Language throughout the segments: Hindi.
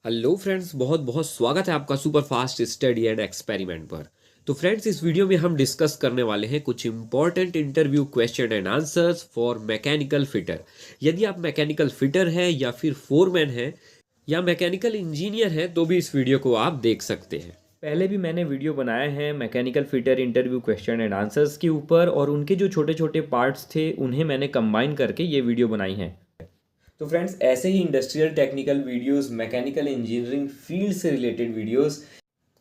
हेलो फ्रेंड्स, बहुत बहुत स्वागत है आपका super fast study and experiment पर। तो फ्रेंड्स, इस वीडियो में हम डिस्कस करने वाले हैं कुछ important interview question and answers for mechanical fitter. यदि आप मैकेनिकल फिटर हैं या फिर फोरमैन हैं या मैकेनिकल इंजीनियर हैं तो भी इस वीडियो को आप देख सकते हैं। पहले भी मैंने वीडियो बनाए हैं mechanical fitter interview question and answers के ऊपर, और उनके जो छोटे छोटे पार्ट्स थे उन्हें मैंने कंबाइन करके ये वीडियो बनाई है। तो फ्रेंड्स, ऐसे ही industrial technical videos, mechanical engineering field से रिलेटेड वीडियोस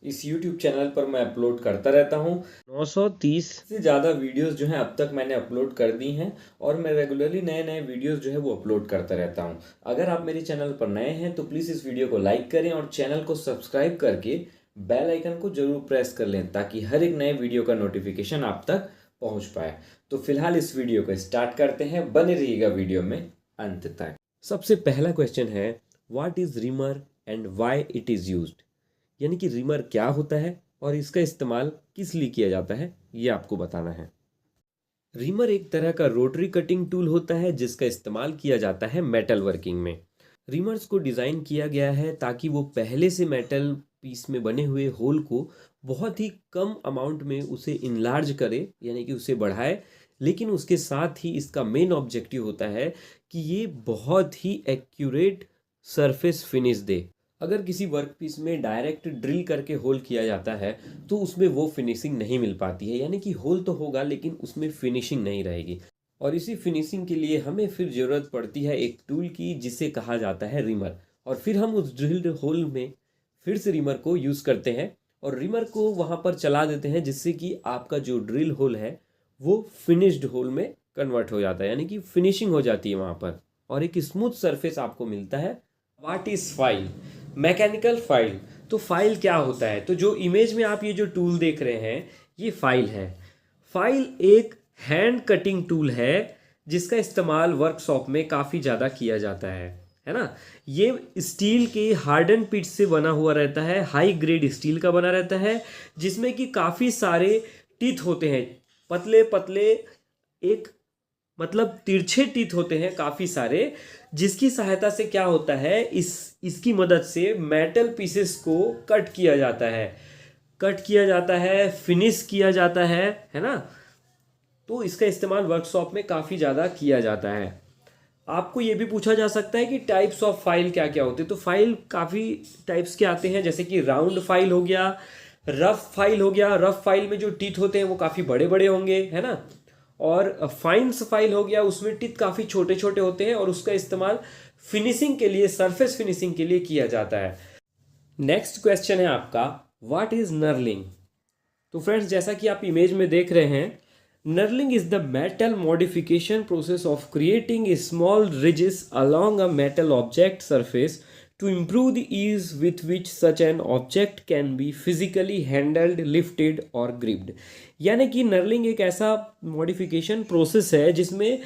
इस यूट्यूब चैनल पर मैं अपलोड करता रहता हूँ। 930 से ज़्यादा वीडियोस जो हैं अब तक मैंने अपलोड कर दी हैं, और मैं रेगुलरली नए नए वीडियोस जो है वो अपलोड करता रहता हूँ। अगर आप मेरे चैनल पर नए हैं तो प्लीज़ इस वीडियो को लाइक करें और चैनल को सब्सक्राइब करके बेल आइकन को जरूर प्रेस कर लें ताकि हर एक नए वीडियो का नोटिफिकेशन आप तक पहुँच पाए। तो फिलहाल इस वीडियो को स्टार्ट करते हैं, बने रहिएगा वीडियो में अंत तक। सबसे पहला क्वेश्चन है, what is reamer and why it is used. यानी कि रिमर क्या होता है और इसका इस्तेमाल किस लिए किया जाता है, ये आपको बताना है। रिमर एक तरह का रोटरी कटिंग टूल होता है जिसका इस्तेमाल किया जाता है मेटल वर्किंग में। रिमर्स को डिज़ाइन किया गया है ताकि वो पहले से मेटल पीस में बने हुए होल को बहुत ही कम अमाउंट में उसे इनलार्ज करे, यानी कि उसे बढ़ाए। लेकिन उसके साथ ही इसका मेन ऑब्जेक्टिव होता है कि ये बहुत ही एक्यूरेट सरफेस फिनिश दे। अगर किसी वर्क पीस में डायरेक्ट ड्रिल करके होल किया जाता है तो उसमें वो फिनिशिंग नहीं मिल पाती है, यानी कि होल तो होगा लेकिन उसमें फिनिशिंग नहीं रहेगी। और इसी फिनिशिंग के लिए हमें फिर ज़रूरत पड़ती है एक टूल की जिसे कहा जाता है रिमर। और फिर हम उस ड्रिल्ड होल में फिर से रिमर को यूज़ करते हैं और रिमर को वहाँ पर चला देते हैं जिससे कि आपका जो ड्रिल होल है वो फिनिश्ड होल में कन्वर्ट हो जाता है, यानी कि फिनिशिंग हो जाती है वहाँ पर और एक स्मूथ सरफेस आपको मिलता है। What is file, mechanical file. तो फाइल क्या होता है? तो जो इमेज में आप ये जो टूल देख रहे हैं ये फाइल है। फाइल एक हैंड कटिंग टूल है जिसका इस्तेमाल वर्कशॉप में काफ़ी ज़्यादा किया जाता है ना। ये स्टील के हार्डन पिट से बना हुआ रहता है, हाई ग्रेड स्टील का बना रहता है, जिसमें कि काफ़ी सारे टीथ होते हैं, पतले पतले, एक मतलब तिरछे टीथ होते हैं काफ़ी सारे, जिसकी सहायता से क्या होता है, इसकी मदद से मेटल पीसेस को कट किया जाता है, फिनिश किया जाता है ना। तो इसका इस्तेमाल वर्कशॉप में काफ़ी ज़्यादा किया जाता है। आपको ये भी पूछा जा सकता है कि टाइप्स ऑफ फाइल क्या क्या होते हैं। तो फाइल काफ़ी टाइप्स के आते हैं, जैसे कि राउंड फाइल हो गया, रफ फाइल हो गया। रफ फाइल में जो टीथ होते हैं वो काफ़ी बड़े बड़े होंगे, है ना। और फाइन्स फाइल हो गया, उसमें टीथ काफ़ी छोटे छोटे होते हैं और उसका इस्तेमाल फिनिशिंग के लिए, सरफेस फिनिशिंग के लिए किया जाता है। नेक्स्ट क्वेश्चन है आपका, व्हाट इज नर्लिंग। तो फ्रेंड्स, जैसा कि आप इमेज में देख रहे हैं, knurling is the metal modification process of creating small ridges along a metal object surface to improve the ease with which such an object can be physically handled, lifted or gripped। यानी कि नर्लिंग एक ऐसा मॉडिफिकेशन प्रोसेस है जिसमें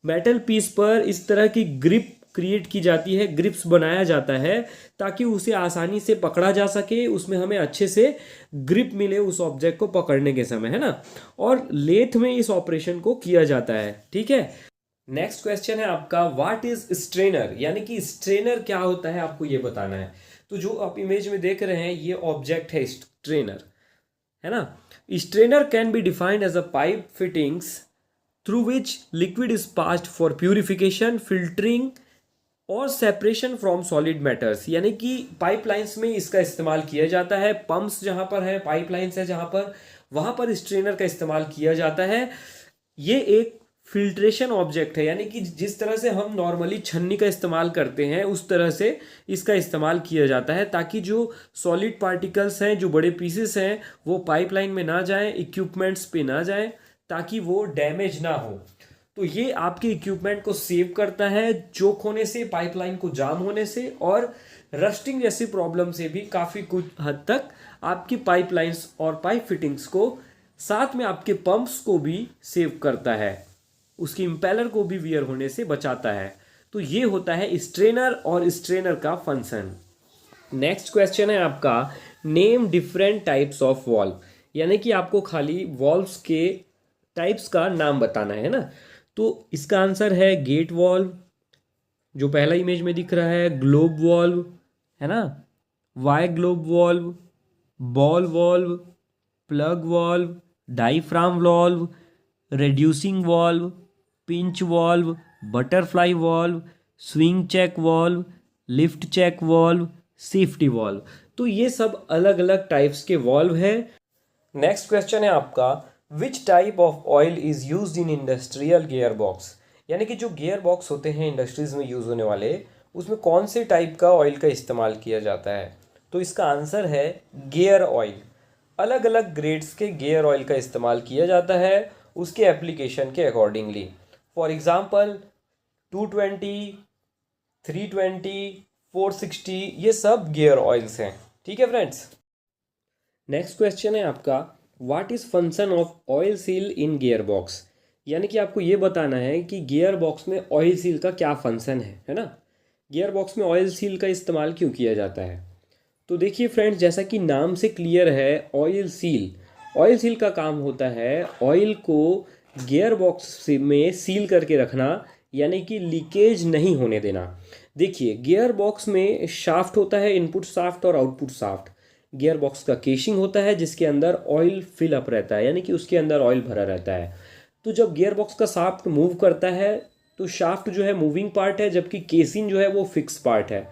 मेटल पीस पर इस तरह की ग्रिप क्रिएट की जाती है, ग्रिप्स बनाया जाता है ताकि उसे आसानी से पकड़ा जा सके, उसमें हमें अच्छे से ग्रिप मिले उस ऑब्जेक्ट को पकड़ने के समय, है ना। और लेथ में इस ऑपरेशन को किया जाता है, ठीक है। नेक्स्ट क्वेश्चन है आपका, व्हाट इज स्ट्रेनर। यानी कि स्ट्रेनर क्या होता है आपको ये बताना है। तो जो आप इमेज में देख रहे हैं ये ऑब्जेक्ट है स्ट्रेनर, है ना। Strainer can be defined as a pipe fittings through which liquid is passed for purification, filtering और सेपरेशन फ्रॉम सॉलिड मैटर्स। यानी कि पाइपलाइंस में इसका इस्तेमाल किया जाता है। पंप्स जहाँ पर है, पाइपलाइंस है जहाँ पर, वहाँ पर स्ट्रेनर का इस्तेमाल किया जाता है। ये एक फिल्ट्रेशन ऑब्जेक्ट है, यानी कि जिस तरह से हम नॉर्मली छन्नी का इस्तेमाल करते हैं उस तरह से इसका इस्तेमाल किया जाता है ताकि जो सॉलिड पार्टिकल्स हैं, जो बड़े पीसेस हैं, वो पाइपलाइन में ना जाएं, इक्विपमेंट्स पे ना जाएं, ताकि वो डैमेज ना हो। तो ये आपके इक्विपमेंट को सेव करता है चोक होने से, पाइपलाइन को जाम होने से और रस्टिंग जैसी प्रॉब्लम से भी काफ़ी कुछ हद तक आपकी पाइपलाइंस और पाइप फिटिंग्स को, साथ में आपके पंप्स को भी सेव करता है, उसकी इम्पेलर को भी वियर होने से बचाता है। तो ये होता है स्ट्रेनर और स्ट्रेनर का फंक्शन। नेक्स्ट क्वेश्चन है आपका, name different types of valve. यानी कि आपको खाली वॉल्व्स के टाइप्स का नाम बताना है ना। तो इसका आंसर है गेट वॉल्व, जो पहला इमेज में दिख रहा है, ग्लोब वॉल्व, है ना, Y globe valve, ball valve, plug valve, diaphragm valve, reducing valve, pinch valve, butterfly valve, swing check valve, lift check valve, safety valve। तो ये सब अलग अलग टाइप्स के वॉल्व हैं। नेक्स्ट क्वेश्चन है आपका, which type of oil is used in industrial gear box, यानी कि जो गियर बॉक्स होते हैं इंडस्ट्रीज में यूज होने वाले, उसमें कौन से टाइप का ऑयल का इस्तेमाल किया जाता है। तो इसका आंसर है गियर ऑयल। अलग अलग ग्रेड्स के गियर ऑयल का इस्तेमाल किया जाता है उसके एप्लीकेशन के अकॉर्डिंगली। फॉर एग्जांपल 220, 320, 460, ये सब गियर ऑयल्स हैं। ठीक है फ्रेंड्स। नेक्स्ट क्वेश्चन है आपका, what is function of oil seal in gear box, यानी कि आपको ये बताना है कि गियर बॉक्स में ऑयल सील का क्या फंक्शन है ना। गियर बॉक्स में ऑयल सील का इस्तेमाल क्यों किया जाता है। तो देखिए फ्रेंड्स, जैसा कि नाम से क्लियर है, ऑयल सील का काम होता है ऑयल को गियर बॉक्स में सील करके रखना, यानी कि लीकेज नहीं होने देना। देखिए गियर बॉक्स में शाफ्ट होता है, इनपुट शाफ्ट और आउटपुट शाफ्ट। गियर बॉक्स का केशिंग होता है जिसके अंदर ऑयल फिल अप रहता है, यानी कि उसके अंदर ऑयल भरा रहता है। तो जब गियर बॉक्स का शाफ्ट मूव करता है तो शाफ्ट जो है मूविंग पार्ट है, जबकि केसिंग जो है वो फिक्स पार्ट है।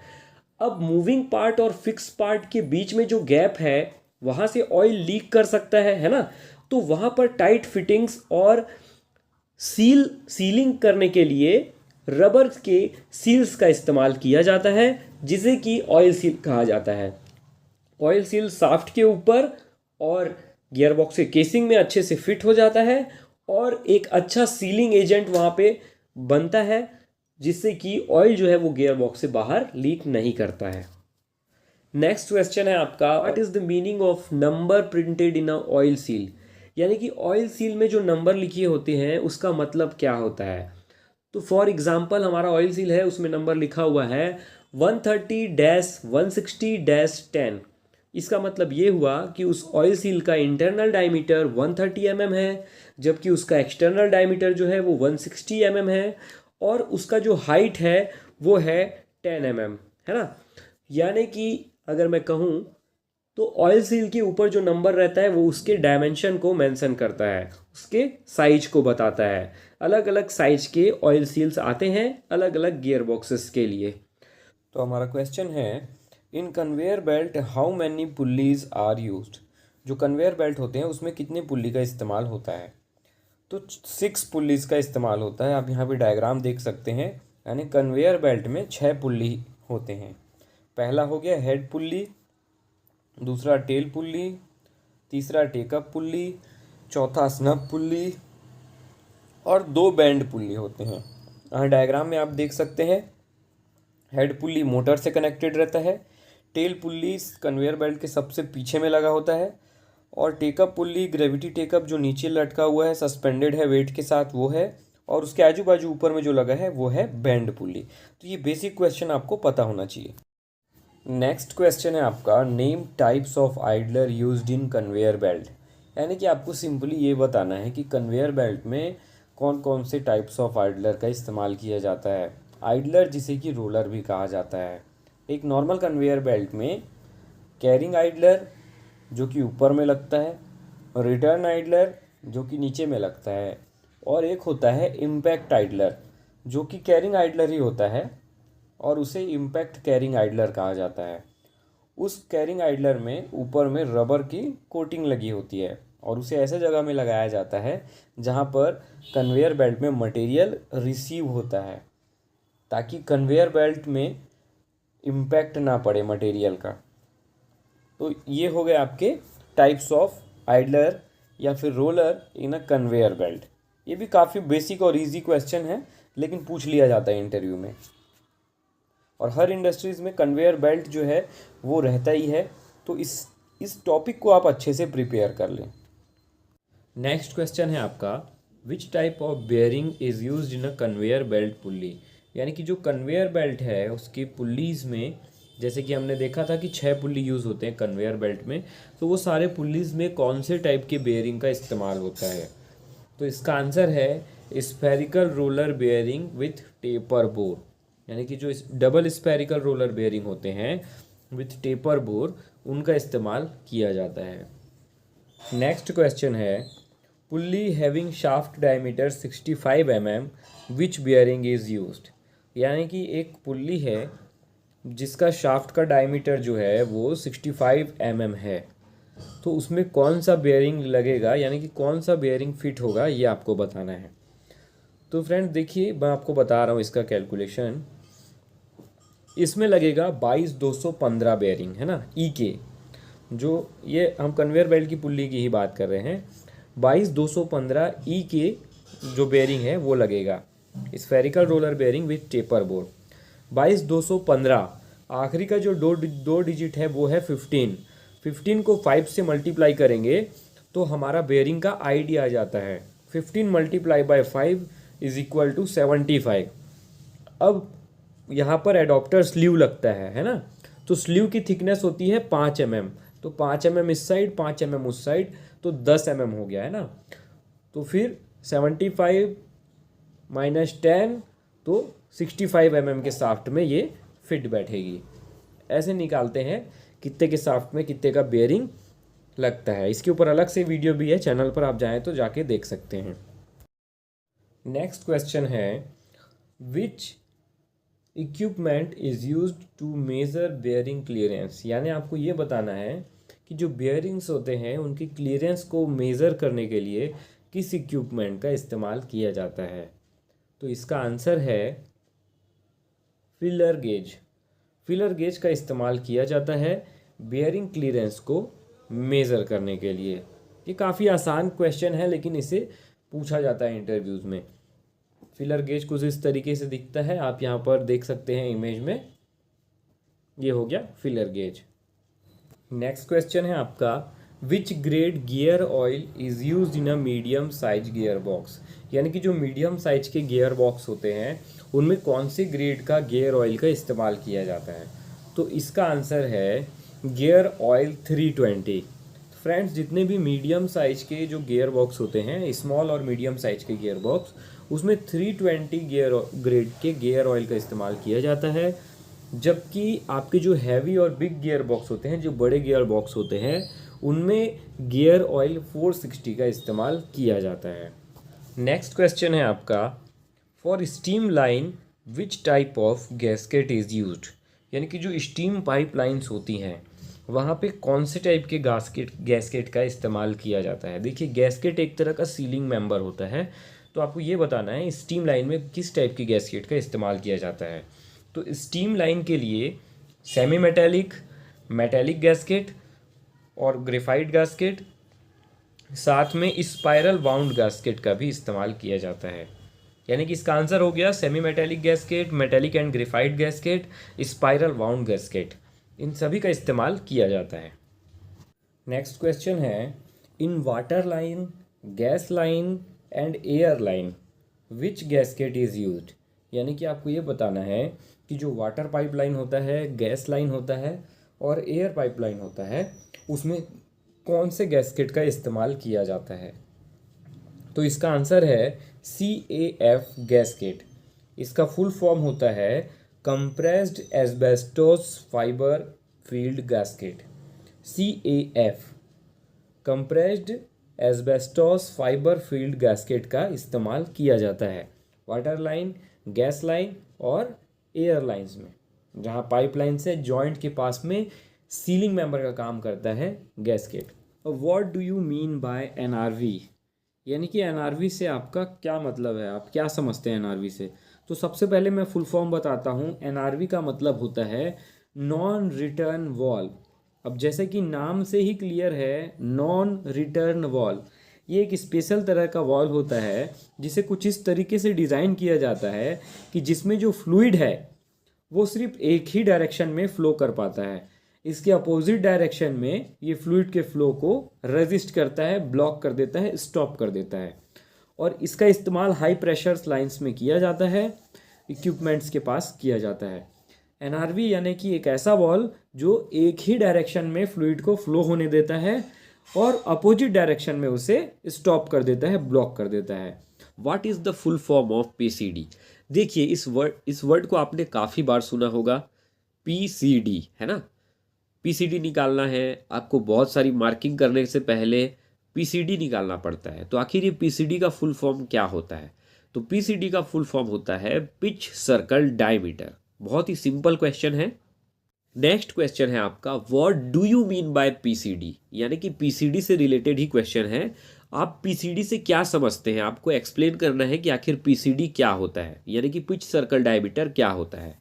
अब मूविंग पार्ट और फिक्स पार्ट के बीच में जो गैप है वहाँ से ऑयल लीक कर सकता है ना। तो वहाँ पर टाइट फिटिंग्स और सीलिंग करने के लिए रबर के सील्स का इस्तेमाल किया जाता है, जिसे कि ऑयल सील कहा जाता है। ऑयल सील शाफ्ट के ऊपर और गियर बॉक्स के केसिंग में अच्छे से फिट हो जाता है और एक अच्छा सीलिंग एजेंट वहाँ पे बनता है, जिससे कि ऑयल जो है वो गियर बॉक्स से बाहर लीक नहीं करता है। नेक्स्ट क्वेश्चन है आपका, what is the meaning of number printed in a oil seal, यानी कि ऑयल सील में जो नंबर लिखे होते हैं उसका मतलब क्या होता है। तो फॉर एग्जांपल हमारा ऑयल सील है, उसमें नंबर लिखा हुआ है 130-160-10। इसका मतलब ये हुआ कि उस ऑयल सील का इंटरनल डायमीटर 130 mm है, जबकि उसका एक्सटर्नल डायमीटर जो है वो 160 mm है, और उसका जो हाइट है वो है 10 mm, है ना। यानी कि अगर मैं कहूँ तो ऑयल सील के ऊपर जो नंबर रहता है वो उसके डायमेंशन को मेंशन करता है, उसके साइज को बताता है। अलग अलग साइज के ऑयल सील्स आते हैं अलग अलग गियर बॉक्सेस के लिए। तो हमारा क्वेश्चन है, in conveyor belt how many pulleys are used, जो कन्वेयर बेल्ट होते हैं उसमें कितने पुल्ली का इस्तेमाल होता है। तो 6 पुल्लीज का इस्तेमाल होता है। आप यहाँ पे डायग्राम देख सकते हैं, यानी कन्वेयर बेल्ट में 6 पुल्ली होते हैं। पहला हो गया हेड पुल्ली, दूसरा टेल पुल्ली, तीसरा टेकअप पुल्ली, चौथा स्नब पुल्ली और 2 बैंड पुल्ली होते हैं। यहाँ डायग्राम में आप देख सकते हैं, हेड पुल्ली मोटर से कनेक्टेड रहता है, टेल पुल्ली कन्वेयर बेल्ट के सबसे पीछे में लगा होता है, और टेकअप पुल्ली ग्रेविटी टेकअप जो नीचे लटका हुआ है, सस्पेंडेड है वेट के साथ, वो है, और उसके आजू बाजू ऊपर में जो लगा है वो है बैंड पुल्ली। तो ये बेसिक क्वेश्चन आपको पता होना चाहिए। नेक्स्ट क्वेश्चन है आपका, name types of idler used in conveyor belt, यानी कि आपको सिंपली ये बताना है कि कन्वेयर बेल्ट में कौन कौन से टाइप्स ऑफ आइडलर का इस्तेमाल किया जाता है। आइडलर जिसे कि रोलर भी कहा जाता है। एक नॉर्मल कन्वेयर बेल्ट में कैरिंग आइडलर जो कि ऊपर में लगता है, रिटर्न आइडलर जो कि नीचे में लगता है, और एक होता है इम्पैक्ट आइडलर जो कि कैरिंग आइडलर ही होता है और उसे इम्पैक्ट कैरिंग आइडलर कहा जाता है। उस कैरिंग आइडलर में ऊपर में रबर की कोटिंग लगी होती है और उसे ऐसे जगह में लगाया जाता है जहाँ पर कन्वेयर बेल्ट में मटेरियल रिसीव होता है, ताकि कन्वेयर बेल्ट में इम्पैक्ट ना पड़े मटेरियल का। तो ये हो गए आपके टाइप्स ऑफ आइडलर या फिर रोलर इन अ कन्वेयर बेल्ट। ये भी काफ़ी बेसिक और इजी क्वेश्चन है, लेकिन पूछ लिया जाता है इंटरव्यू में, और हर इंडस्ट्रीज़ में कन्वेयर बेल्ट जो है वो रहता ही है। तो इस टॉपिक को आप अच्छे से प्रिपेयर कर लें। नेक्स्ट क्वेश्चन है आपका, which type of bearing is used in a conveyor belt pulley, यानी कि जो कन्वेयर बेल्ट है उसकी पुल्लीज़ में, जैसे कि हमने देखा था कि 6 पुल्ली यूज़ होते हैं कन्वेयर बेल्ट में, तो वो सारे पुल्लीज़ में कौन से टाइप के बेयरिंग का इस्तेमाल होता है। तो इसका आंसर है spherical roller bearing with taper bore, यानी कि जो डबल स्फेरिकल रोलर बेयरिंग होते हैं विथ टेपर बोर, उनका इस्तेमाल किया जाता है। नेक्स्ट क्वेश्चन है pulley having shaft diameter 65 mm which bearing is used. यानी कि एक पुल्ली है जिसका शाफ्ट का डायमीटर जो है वो 65 mm है, तो उसमें कौन सा बेयरिंग लगेगा, यानी कि कौन सा बेयरिंग फिट होगा, ये आपको बताना है। तो फ्रेंड्स देखिए, मैं आपको बता रहा हूँ इसका कैलकुलेशन। इसमें लगेगा 22,215 बेयरिंग, है ना, ई के, जो ये हम कन्वेयर बेल्ट की पुल्ली की ही बात कर रहे हैं। 22,215 ई के जो बेयरिंग है वो लगेगा, spherical roller bearing with taper board. 22,215, आखिरी का जो दो डिजिट है वो है 15। 15 को 5 से मल्टीप्लाई करेंगे तो हमारा बेयरिंग का आईडी आ जाता है। 15 multiply by 5 is equal to 75। अब यहाँ पर एडॉप्टर स्लीव लगता है ना, तो स्लीव की थिकनेस होती है 5 mm, तो 5 mm इस साइड 5 mm उस साइड, तो 10 mm हो गया, है ना। तो फिर 75 माइनस 10, तो 65 mm के साफ्ट में ये फिट बैठेगी। ऐसे निकालते हैं कितने के साफ्ट में कितने का बेयरिंग लगता है। इसके ऊपर अलग से वीडियो भी है, चैनल पर आप जाएं तो जाके देख सकते हैं। नेक्स्ट क्वेश्चन है which equipment is used to measure bearing clearance. यानी आपको ये बताना है कि जो बेयरिंग्स होते हैं उनकी क्लियरेंस को मेज़र करने के लिए किस इक्विपमेंट का इस्तेमाल किया जाता है। तो इसका आंसर है फिलर गेज। फिलर गेज का इस्तेमाल किया जाता है बेयरिंग क्लियरेंस को मेज़र करने के लिए। ये काफ़ी आसान क्वेश्चन है लेकिन इसे पूछा जाता है इंटरव्यूज़ में। फिलर गेज कुछ इस तरीके से दिखता है, आप यहाँ पर देख सकते हैं इमेज में, ये हो गया फिलर गेज। नेक्स्ट क्वेश्चन है आपका which grade gear oil is used in a medium size gear box. यानी कि जो मीडियम साइज के गियर बॉक्स होते हैं उनमें कौन से ग्रेड का गियर ऑयल का इस्तेमाल किया जाता है। तो इसका आंसर है गियर ऑयल 320। फ्रेंड्स जितने भी मीडियम साइज के जो गियर बॉक्स होते हैं, स्मॉल और मीडियम साइज के गियर बॉक्स, उसमें 320 गियर ग्रेड के गियर ऑयल का इस्तेमाल किया जाता है। जबकि आपके जो हैवी और बिग गियर बॉक्स होते हैं, जो बड़े गियर बॉक्स होते हैं, उनमें गियर ऑयल 460 का इस्तेमाल किया जाता है। नेक्स्ट क्वेश्चन है आपका for steam line which type of gasket is used. यानी कि जो स्टीम पाइपलाइंस होती हैं वहाँ पे कौन से टाइप के गैस्केट का इस्तेमाल किया जाता है। देखिए गैस्केट एक तरह का सीलिंग मेंबर होता है, तो आपको ये बताना है स्टीम लाइन में किस टाइप की गैस्केट का इस्तेमाल किया जाता है। तो स्टीम लाइन के लिए सेमी मेटेलिक, मेटेलिक गैस्केट और ग्रेफाइट गैस्केट, साथ में स्पाइरल वाउंड गैस्केट का भी इस्तेमाल किया जाता है। यानी कि इसका आंसर हो गया semi metallic gasket, metallic and graphite gasket, spiral wound gasket, इन सभी का इस्तेमाल किया जाता है। नेक्स्ट क्वेश्चन है in water line, gas line and air line which gasket is used. यानी कि आपको ये बताना है कि जो वाटर पाइपलाइन होता है, गैस लाइन होता है और एयर पाइपलाइन होता है, उसमें कौन से गैस्केट का इस्तेमाल किया जाता है। तो इसका आंसर है CAF गैस्केट। इसका फुल फॉर्म होता है compressed asbestos fibre field gasket. CAF compressed asbestos fibre field gasket का इस्तेमाल किया जाता है वाटर लाइन, गैस लाइन और एयर लाइंस में, जहाँ पाइपलाइन से जॉइंट के पास में सीलिंग मेंबर का काम करता है gasket. What do you mean by NRV। यानी कि NRV से आपका क्या मतलब है, आप क्या समझते हैं NRV से। तो सबसे पहले मैं फुल फॉर्म बताता हूँ। NRV का मतलब होता है नॉन रिटर्न वॉल्व। अब जैसे कि नाम से ही क्लियर है, नॉन रिटर्न वॉल्व, ये एक स्पेशल तरह का वॉल्व होता है जिसे कुछ इस तरीके से डिज़ाइन किया जाता है कि जिसमें जो फ्लूइड है वो सिर्फ एक ही डायरेक्शन में फ़्लो कर पाता है। इसके अपोजिट डायरेक्शन में ये फ्लूइड के फ्लो को रेजिस्ट करता है, ब्लॉक कर देता है, स्टॉप कर देता है। और इसका इस्तेमाल हाई प्रेशर लाइंस में किया जाता है, इक्विपमेंट्स के पास किया जाता है। NRV यानी कि एक ऐसा वॉल्व जो एक ही डायरेक्शन में फ्लूइड को फ्लो होने देता है और अपोजिट डायरेक्शन में उसे स्टॉप कर देता है, ब्लॉक कर देता है। What is the full form of PCD। देखिए इस वर्ड को आपने काफ़ी बार सुना होगा, PCD, है ना। पीसीडी निकालना है, आपको बहुत सारी मार्किंग करने से पहले पीसीडी निकालना पड़ता है। तो आखिर ये पीसीडी का फुल फॉर्म क्या होता है? तो पीसीडी का फुल फॉर्म होता है पिच सर्कल डायमीटर। बहुत ही सिंपल क्वेश्चन है। नेक्स्ट क्वेश्चन है आपका, what do you mean by PCD, यानी कि पीसीडी से रिलेटेड ही क्वेश्चन है। आप पीसीडी से क्या समझते हैं, आपको एक्सप्लेन करना है कि आखिर पीसीडी क्या होता है, यानी कि पिच सर्कल डायमीटर क्या होता है।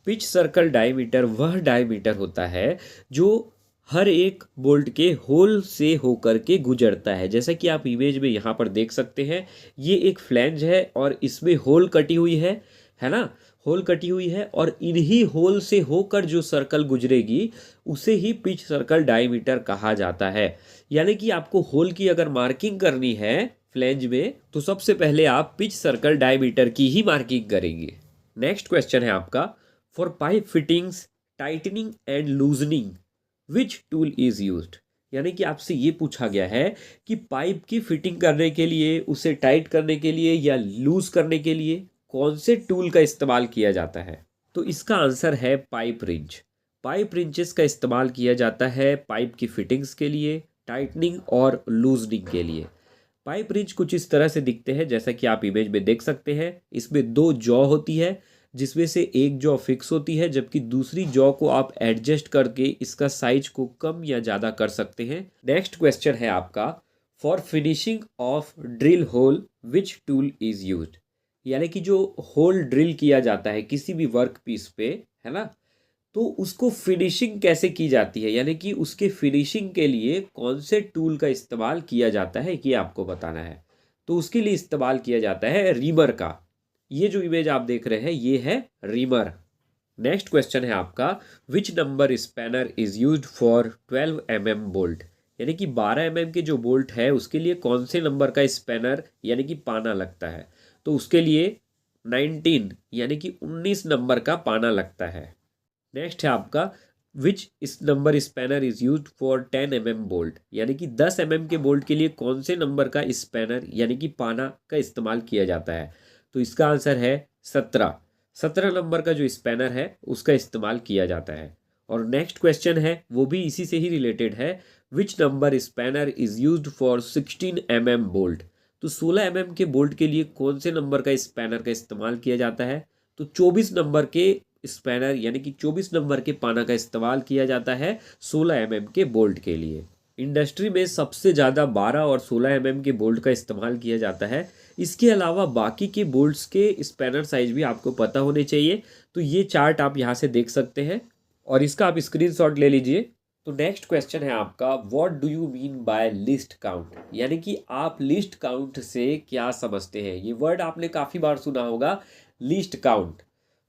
पिच सर्कल डायमीटर वह डायमीटर होता है जो हर एक बोल्ट के होल से होकर के गुजरता है। जैसा कि आप इमेज में यहाँ पर देख सकते हैं, ये एक फ्लैंज है और इसमें होल कटी हुई है ना, होल कटी हुई है, और इन्हीं होल से होकर जो सर्कल गुजरेगी उसे ही पिच सर्कल डायमीटर कहा जाता है। यानी कि आपको होल की अगर मार्किंग करनी है फ्लैंज में, तो सबसे पहले आप पिच सर्कल डायमीटर की ही मार्किंग करेंगे। नेक्स्ट क्वेश्चन है आपका, for pipe fittings tightening and loosening which tool is used, यानी कि आपसे ये पूछा गया है कि पाइप की फिटिंग करने के लिए, उसे टाइट करने के लिए या लूज करने के लिए कौन से टूल का इस्तेमाल किया जाता है। तो इसका आंसर है पाइप रिंच। पाइप रिंचेस का इस्तेमाल किया जाता है पाइप की फिटिंग्स के लिए, टाइटनिंग और लूजनिंग के लिए। पाइप रिंच कुछ इस तरह से दिखते हैं जैसा कि आप इमेज में देख सकते हैं। इसमें दो जॉ होती है, जिसमें से एक जॉ फिक्स होती है, जबकि दूसरी जॉ को आप एडजस्ट करके इसका साइज को कम या ज़्यादा कर सकते हैं। नेक्स्ट क्वेश्चन है आपका, for finishing of drill hole which tool is used, यानी कि जो होल ड्रिल किया जाता है किसी भी वर्क पीस पे, है ना, तो उसको फिनिशिंग कैसे की जाती है, यानी कि उसके फिनिशिंग के लिए कौन से टूल का इस्तेमाल किया जाता है, ये आपको बताना है। तो उसके लिए इस्तेमाल किया जाता है रीमर का। ये जो इमेज आप देख रहे हैं ये है रीमर। नेक्स्ट क्वेश्चन है आपका, which number spanner is used for 12 mm bolt, यानी कि 12 mm के जो बोल्ट है उसके लिए कौन से नंबर का स्पैनर यानी कि पाना लगता है। तो उसके लिए 19 यानी कि 19 नंबर का पाना लगता है। नेक्स्ट है आपका, विच इस number spanner is used for 10 mm bolt, यानी कि 10 mm के बोल्ट के लिए कौन से नंबर का स्पैनर यानी कि पाना का इस्तेमाल किया जाता है। तो इसका आंसर है 17 नंबर का जो स्पैनर है उसका इस्तेमाल किया जाता है। और नेक्स्ट क्वेश्चन है वो भी इसी से ही रिलेटेड है, which number spanner is used for 16 mm bolt, तो 16 mm के बोल्ट के लिए कौन से नंबर का स्पैनर का इस्तेमाल किया जाता है। तो 24 नंबर के स्पैनर यानी कि 24 नंबर के पाना का इस्तेमाल किया जाता है 16 mm के बोल्ट के लिए। इंडस्ट्री में सबसे ज़्यादा 12 और 16 mm के बोल्ट का इस्तेमाल किया जाता है। इसके अलावा बाकी के बोल्ट्स के स्पैनर साइज भी आपको पता होने चाहिए। तो ये चार्ट आप यहाँ से देख सकते हैं और इसका आप स्क्रीनशॉट ले लीजिए। तो नेक्स्ट क्वेश्चन है आपका, what do you mean by list count, यानी कि आप लिस्ट काउंट से क्या समझते हैं। ये वर्ड आपने काफ़ी बार सुना होगा, लिस्ट काउंट।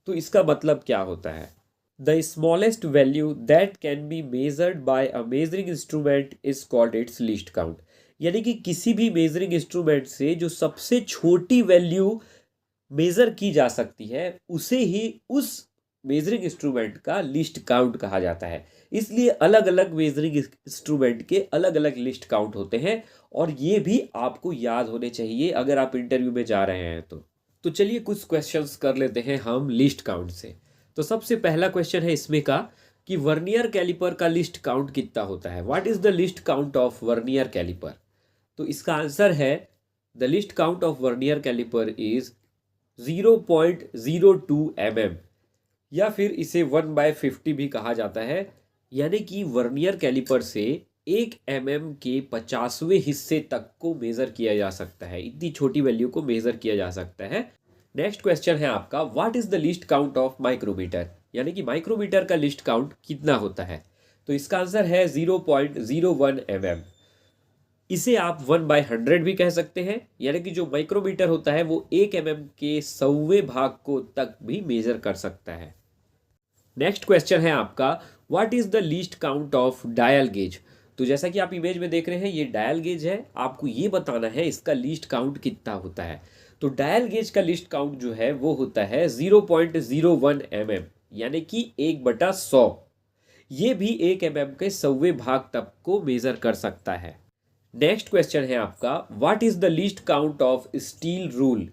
तो इसका मतलब क्या होता है, the smallest value that can be measured by a measuring instrument is called its list count, यानी कि किसी भी मेजरिंग इंस्ट्रूमेंट से जो सबसे छोटी वैल्यू मेजर की जा सकती है उसे ही उस मेजरिंग इंस्ट्रूमेंट का लिस्ट काउंट कहा जाता है। इसलिए अलग अलग मेजरिंग इंस्ट्रूमेंट के अलग अलग लिस्ट काउंट होते हैं और ये भी आपको याद होने चाहिए अगर आप इंटरव्यू में जा रहे हैं तो चलिए कुछ क्वेश्चंस कर लेते हैं हम लिस्ट काउंट से। तो सबसे पहला क्वेश्चन है इसमें का कि वर्नियर कैलिपर का लिस्ट काउंट कितना होता है। What is the least count of vernier caliper. तो इसका आंसर है the least count of vernier caliper is 0.02 mm, या फिर इसे 1/50 भी कहा जाता है, यानी कि वर्नियर कैलिपर से 1 mm के 50वें हिस्से तक को मेजर किया जा सकता है। इतनी छोटी वैल्यू को मेजर किया जा सकता है। नेक्स्ट क्वेश्चन है आपका, what is the least count of micrometer, यानी कि माइक्रोमीटर का लिस्ट काउंट कितना होता है। तो इसका आंसर है 0.01 mm। इसे आप 1/100 भी कह सकते हैं, यानी कि जो माइक्रोमीटर होता है वो 1 mm के 100वें भाग को तक भी मेजर कर सकता है। नेक्स्ट क्वेश्चन है आपका, what is the least count of dial gauge. तो जैसा कि आप इमेज में देख रहे हैं ये डायल गेज है, आपको ये बताना है इसका लीस्ट काउंट कितना होता है। तो डायल गेज का लिस्ट काउंट जो है वो होता है 0.01 mm, यानी कि 1/100। ये भी 1 mm के 100वें भाग तक को मेजर कर सकता है। नेक्स्ट क्वेश्चन है आपका, what is the least count of steel rule,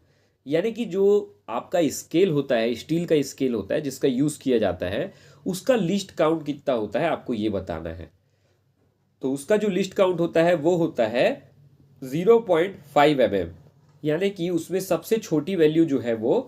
यानी कि जो आपका स्केल होता है, स्टील का स्केल होता है जिसका यूज किया जाता है, उसका लिस्ट काउंट कितना होता है आपको ये बताना है। तो उसका जो लिस्ट काउंट होता है वो होता है 0.5 mm, यानी कि उसमें सबसे छोटी वैल्यू जो है वो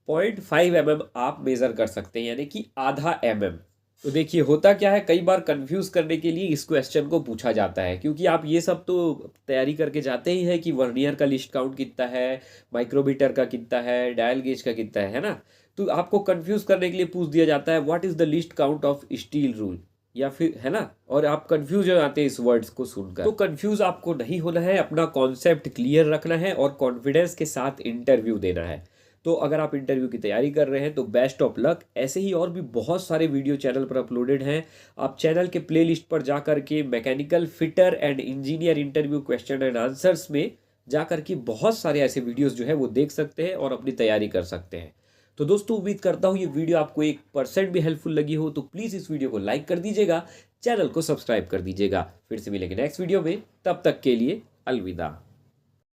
0.5 mm आप मेज़र कर सकते हैं, यानी कि आधा mm। तो देखिए होता क्या है, कई बार कंफ्यूज करने के लिए इस क्वेश्चन को पूछा जाता है, क्योंकि आप ये सब तो तैयारी करके जाते ही है कि वर्नियर का लिस्ट काउंट कितना है, माइक्रोमीटर का कितना है, डायल गेज का कितना है ना। तो आपको कंफ्यूज करने के लिए पूछ दिया जाता है what is the least count of steel rule, या फिर है ना, और आप कंफ्यूज हो जाते हैं इस वर्ड्स को सुनकर। तो कंफ्यूज आपको नहीं होना है, अपना कॉन्सेप्ट क्लियर रखना है और कॉन्फिडेंस के साथ इंटरव्यू देना है। तो अगर आप इंटरव्यू की तैयारी कर रहे हैं तो बेस्ट ऑफ लक। ऐसे ही और भी बहुत सारे वीडियो चैनल पर अपलोडेड हैं, आप चैनल के प्लेलिस्ट पर जा करके mechanical fitter and engineer interview question and answers में जा करके बहुत सारे ऐसे वीडियोस जो है वो देख सकते हैं और अपनी तैयारी कर सकते हैं। तो दोस्तों उम्मीद करता हूँ ये वीडियो आपको 1% भी हेल्पफुल लगी हो, तो प्लीज़ इस वीडियो को लाइक कर दीजिएगा, चैनल को सब्सक्राइब कर दीजिएगा। फिर से मिलेंगे नेक्स्ट वीडियो में, तब तक के लिए अलविदा।